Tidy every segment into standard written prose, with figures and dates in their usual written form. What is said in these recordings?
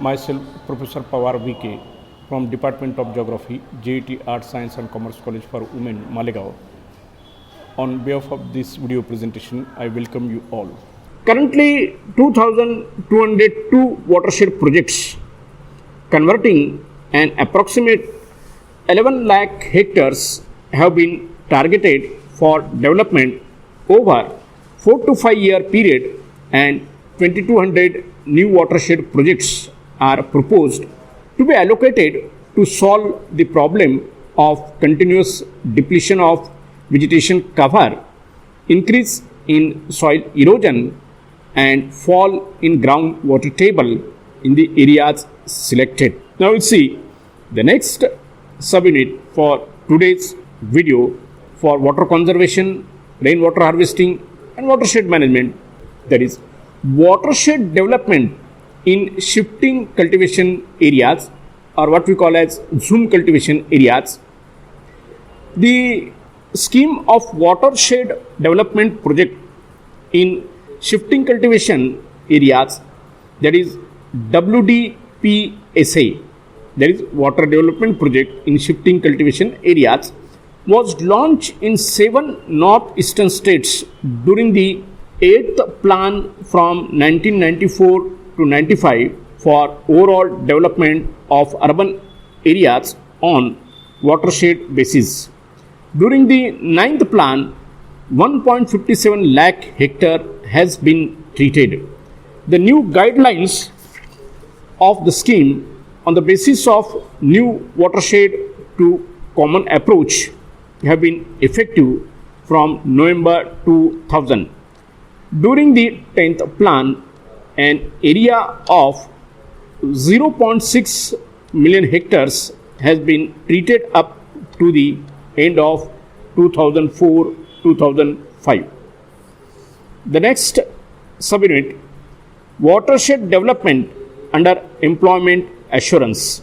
Myself, Professor Pawar VK from Department of Geography, J.A.T Art, Science and Commerce College for Women, Malegaon. On behalf of this video presentation, I welcome you all. Currently, 2,202 watershed projects converting an approximate 11 lakh hectares have been targeted for development over 4 to 5 year period, and 2,200 new watershed projects are proposed to be allocated to solve the problem of continuous depletion of vegetation cover, increase in soil erosion, and fall in groundwater table in the areas selected. Now we'll see the next subunit for today's video for water conservation, rainwater harvesting, and watershed management, that is watershed development in shifting cultivation areas, or what we call as zoom cultivation areas. The scheme of watershed development project in shifting cultivation areas, that is WDPSA, that is water development project in shifting cultivation areas, was launched in 7 northeastern states during the 8th plan from 1994 to 95 for overall development of urban areas on watershed basis. During the 9th plan, 1.57 lakh hectare has been treated. The new guidelines of the scheme on the basis of new watershed to common approach have been effective from November 2000. During the 10th plan, an area of 0.6 million hectares has been treated up to the end of 2004-2005. The next subunit, watershed development under employment assurance.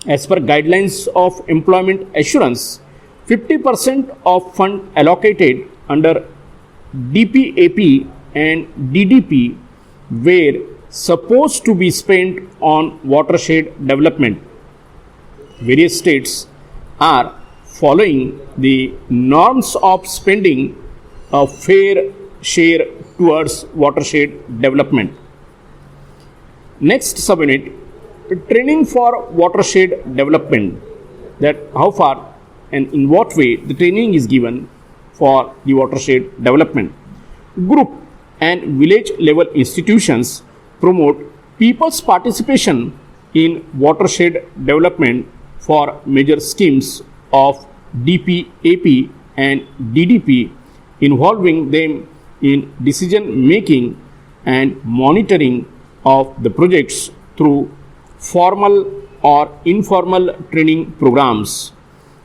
As per guidelines of employment assurance, 50% of fund allocated under DPAP and DDP were supposed to be spent on watershed development. Various states are following the norms of spending a fair share towards watershed development. Next subunit, training for watershed development, that how far and in what way the training is given for the watershed development. Group and village level institutions promote people's participation in watershed development for major schemes of DPAP and DDP, involving them in decision making and monitoring of the projects through formal or informal training programs.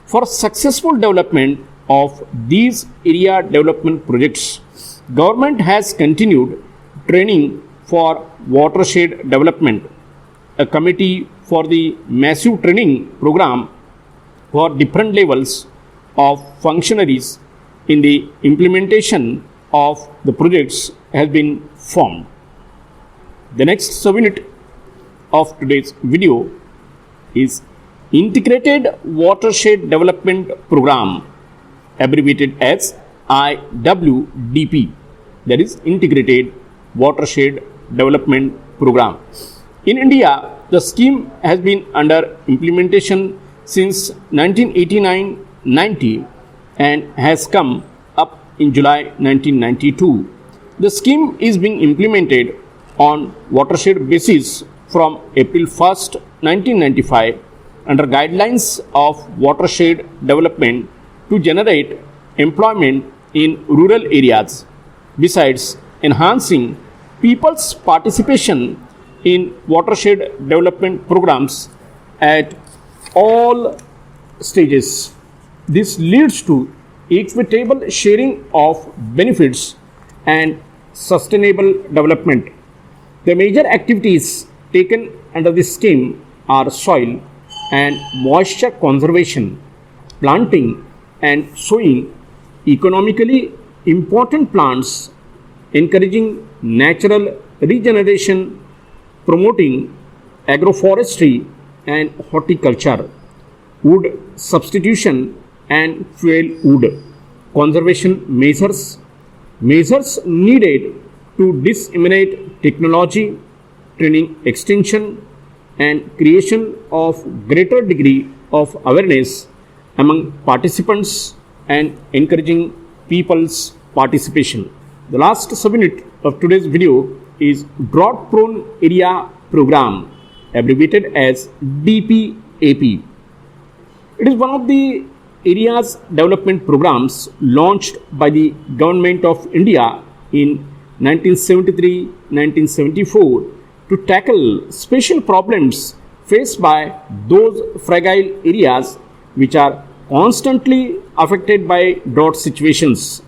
For successful development of these area development projects, government has continued training for watershed development. A committee for the massive training program for different levels of functionaries in the implementation of the projects has been formed. The next subunit of today's video is Integrated Watershed Development Program, abbreviated as IWDP, that is Integrated Watershed Development Program. In India, the scheme has been under implementation since 1989-90 and has come up in July 1992. The scheme is being implemented on watershed basis from April 1st, 1995 under guidelines of watershed development to generate employment in rural areas, besides enhancing people's participation in watershed development programs at all stages. This leads to equitable sharing of benefits and sustainable development. The major activities taken under this scheme are soil and moisture conservation, planting and sowing economically important plants, encouraging natural regeneration, promoting agroforestry and horticulture, wood substitution and fuel wood, conservation measures needed to disseminate technology, training extension, and creation of greater degree of awareness among participants and encouraging people's participation. The last subunit of today's video is Drought Prone Area Program, abbreviated as DPAP. It is one of the areas development programs launched by the Government of India in 1973-1974 to tackle special problems faced by those fragile areas which are constantly affected by drought situations.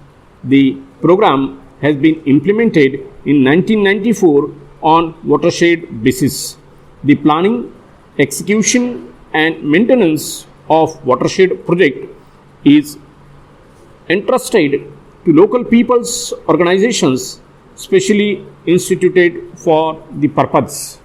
The program has been implemented in 1994 on watershed basis. The planning, execution and maintenance of watershed project is entrusted to local people's organizations specially instituted for the purpose.